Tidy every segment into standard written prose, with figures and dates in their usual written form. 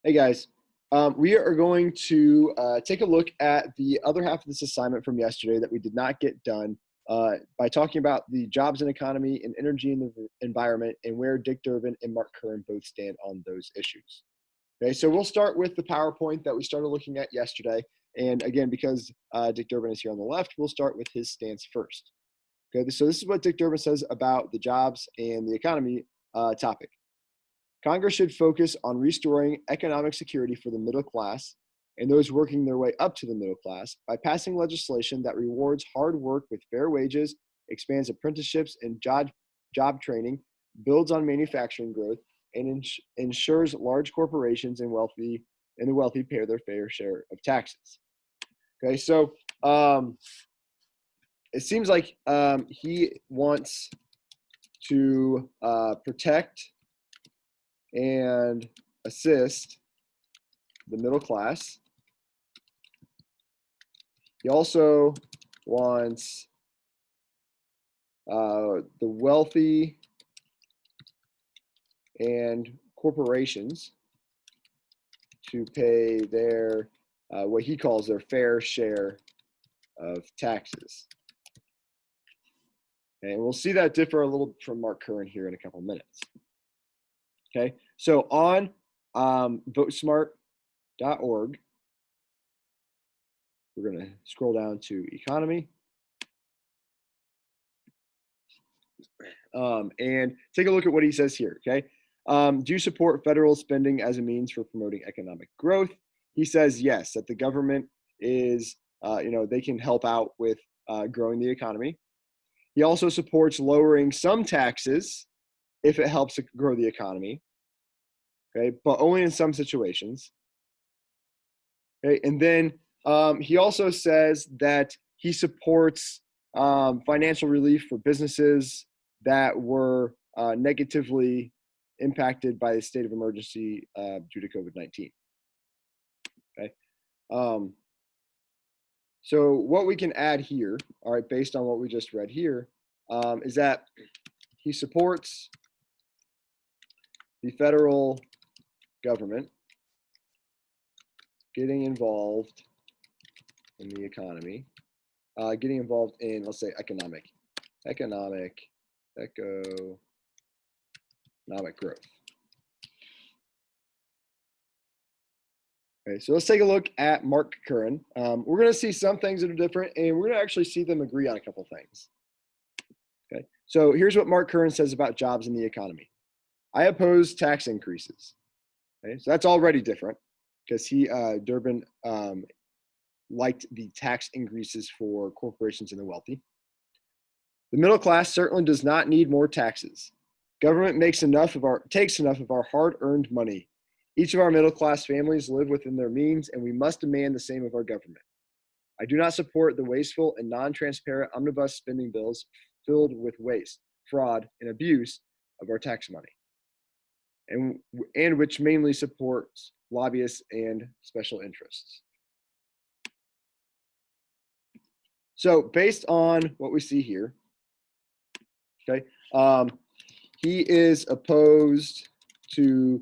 Hey guys, we are going to take a look at the other half of this assignment from yesterday that we did not get done by talking about the jobs and economy and energy and the environment and where Dick Durbin and Mark Curran both stand on those issues. Okay, so we'll start with the PowerPoint that we started looking at yesterday. And again, because Dick Durbin is here on the left, we'll start with his stance first. Okay, so this is what Dick Durbin says about the jobs and the economy topic. Congress should focus on restoring economic security for the middle class and those working their way up to the middle class by passing legislation that rewards hard work with fair wages, expands apprenticeships and job training, builds on manufacturing growth, and ensures large corporations and the wealthy pay their fair share of taxes. Okay, so it seems like he wants to protect and assist the middle class. He also wants the wealthy and corporations to pay their what he calls their fair share of taxes. And we'll see that differ a little from Mark Curran here in a couple minutes. Okay, so on votesmart.org, we're going to scroll down to economy and take a look at what he says here. Okay, do you support federal spending as a means for promoting economic growth? He says yes, that the government is, they can help out with growing the economy. He also supports lowering some taxes if it helps to grow the economy. Okay, but only in some situations. Okay, and then he also says that he supports financial relief for businesses that were negatively impacted by the state of emergency due to COVID-19. Okay, so what we can add here, all right, based on what we just read here, is that he supports the federal government getting involved in the economy, getting involved in, let's say, economic growth. Okay, so let's take a look at Mark Curran. We're going to see some things that are different, and we're going to actually see them agree on a couple things. Okay, so here's what Mark Curran says about jobs in the economy. I oppose tax increases. Okay, so that's already different because Durbin liked the tax increases for corporations and the wealthy. The middle class certainly does not need more taxes. Government takes enough of our hard-earned money. Each of our middle class families live within their means, and we must demand the same of our government. I do not support the wasteful and non-transparent omnibus spending bills filled with waste, fraud, and abuse of our tax money, and which mainly supports lobbyists and special interests. So based on what we see here, okay, he is opposed to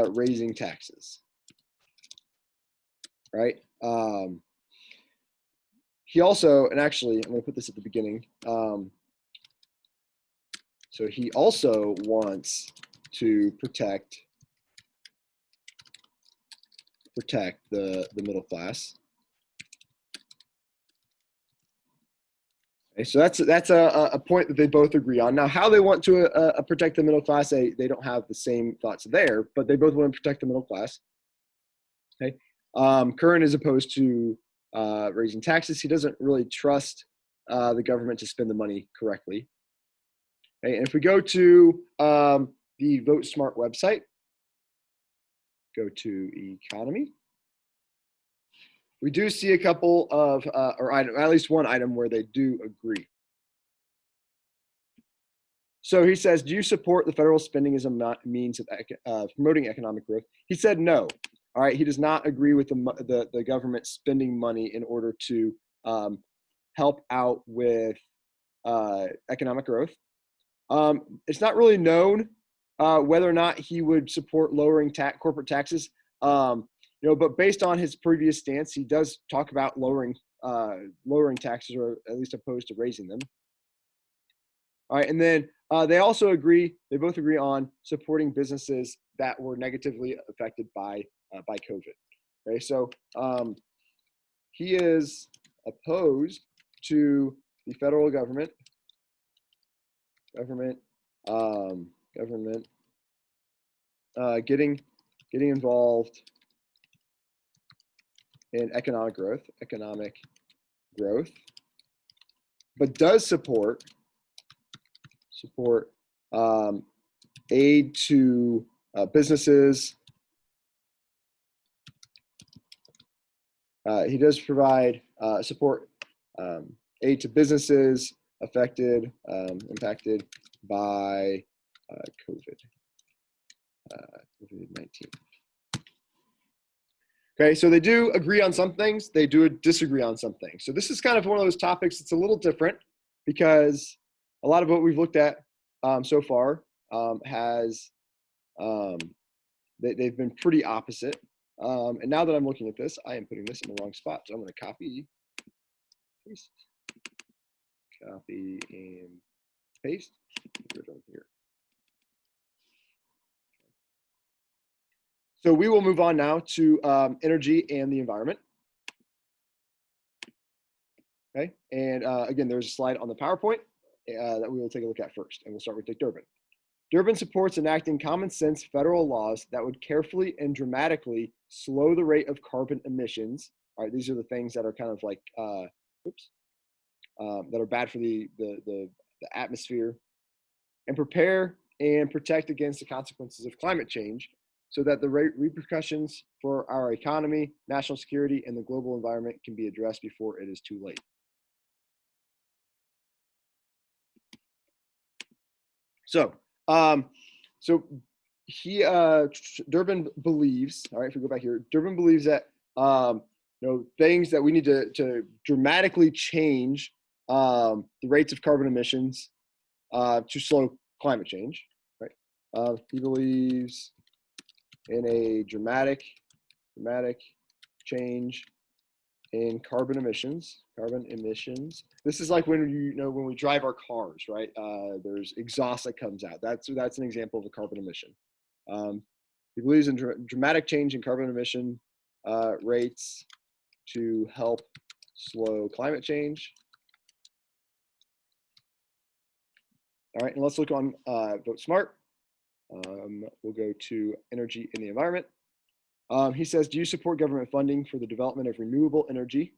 raising taxes, right? He also, and actually, I'm going to put this at the beginning. So he also wants to protect the middle class. Okay, so that's a point that they both agree on. Now, how they want to protect the middle class, they don't have the same thoughts there, but they both want to protect the middle class. Okay, Curran is opposed to raising taxes. He doesn't really trust the government to spend the money correctly. Okay, and if we go to the VoteSmart website, go to economy, we do see a couple of, or at least one item where they do agree. So he says, do you support the federal spending as a means of promoting economic growth? He said no. All right, he does not agree with the government spending money in order to help out with economic growth. It's not really known whether or not he would support lowering corporate taxes. But based on his previous stance, he does talk about lowering taxes, or at least opposed to raising them. All right, and then they both agree on supporting businesses that were negatively affected by COVID. Okay, so he is opposed to the federal government getting involved in economic growth, but does support aid to businesses. He does provide support aid to businesses impacted by COVID-19. Okay, so they do agree on some things, they do disagree on some things. So this is kind of one of those topics that's a little different, because a lot of what we've looked at so far they've been pretty opposite. And now that I'm looking at this, I am putting this in the wrong spot. So I'm going to copy and paste. Put it over here. So we will move on now to energy and the environment. Okay, and again, there's a slide on the PowerPoint that we will take a look at first, and we'll start with Dick Durbin. Durbin supports enacting common sense federal laws that would carefully and dramatically slow the rate of carbon emissions. All right, these are the things that are kind of like, that are bad for the atmosphere, and prepare and protect against the consequences of climate change, so that the repercussions for our economy, national security, and the global environment can be addressed before it is too late. So, Durbin believes, all right, if we go back here, Durbin believes that, things that we need to dramatically change the rates of carbon emissions to slow climate change, right? He believes in a dramatic change in carbon emissions. This is like when when we drive our cars, right? There's exhaust that comes out. That's an example of a carbon emission. He believes in dramatic change in carbon emission rates to help slow climate change. All right, and let's look on Vote Smart. We'll go to energy and the environment. He says, do you support government funding for the development of renewable energy?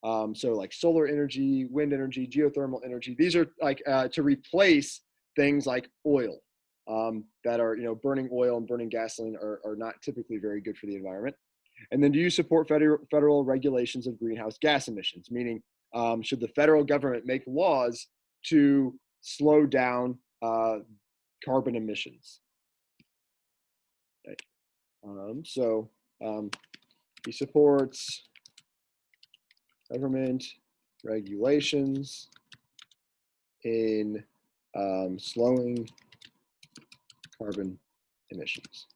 So like solar energy, wind energy, geothermal energy. These are like to replace things like oil that are, burning oil and burning gasoline are not typically very good for the environment. And then do you support federal regulations of greenhouse gas emissions? Meaning, should the federal government make laws to slow down carbon emissions? Okay. He supports government regulations in slowing carbon emissions.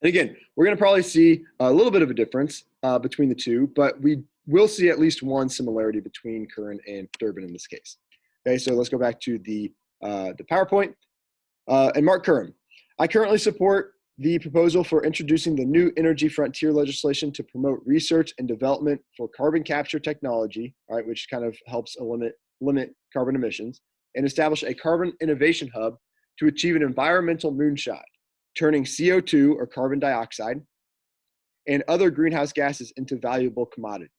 And again, we're going to probably see a little bit of a difference between the two, but we will see at least one similarity between Curran and Durbin in this case. Okay, so let's go back to the PowerPoint. And Mark Curran, I currently support the proposal for introducing the new energy frontier legislation to promote research and development for carbon capture technology, all right, which kind of helps limit carbon emissions, and establish a carbon innovation hub to achieve an environmental moonshot, turning CO2 or carbon dioxide and other greenhouse gases into valuable commodities.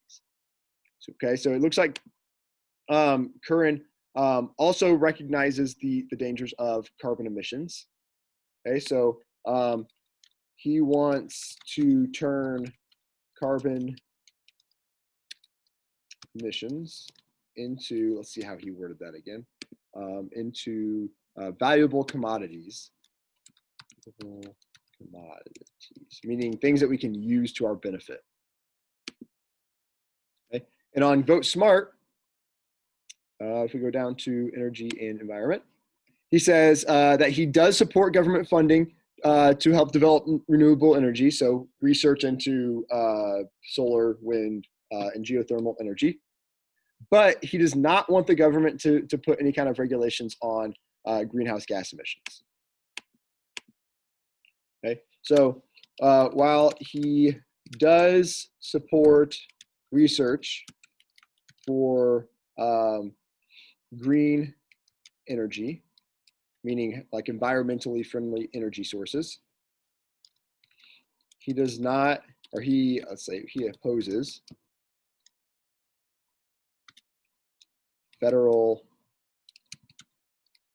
So it looks like Curran also recognizes the dangers of carbon emissions. Okay, so he wants to turn carbon emissions into, let's see how he worded that again, into valuable commodities. Meaning things that we can use to our benefit. Okay, and on Vote Smart, if we go down to energy and environment, He says that he does support government funding to help develop renewable energy, so research into solar, wind, and geothermal energy. But he does not want the government to put any kind of regulations on greenhouse gas emissions. Okay, so while he does support research for green energy, meaning like environmentally friendly energy sources, he does not, or he, let's say, he opposes federal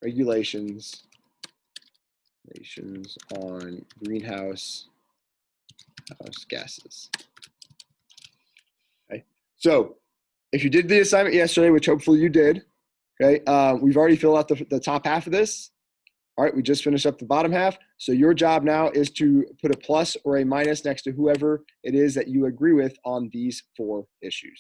regulations on greenhouse gases. Okay, so if you did the assignment yesterday, which hopefully you did, okay, we've already filled out the top half of this. All right, we just finished up the bottom half. So your job now is to put a plus or a minus next to whoever it is that you agree with on these 4 issues.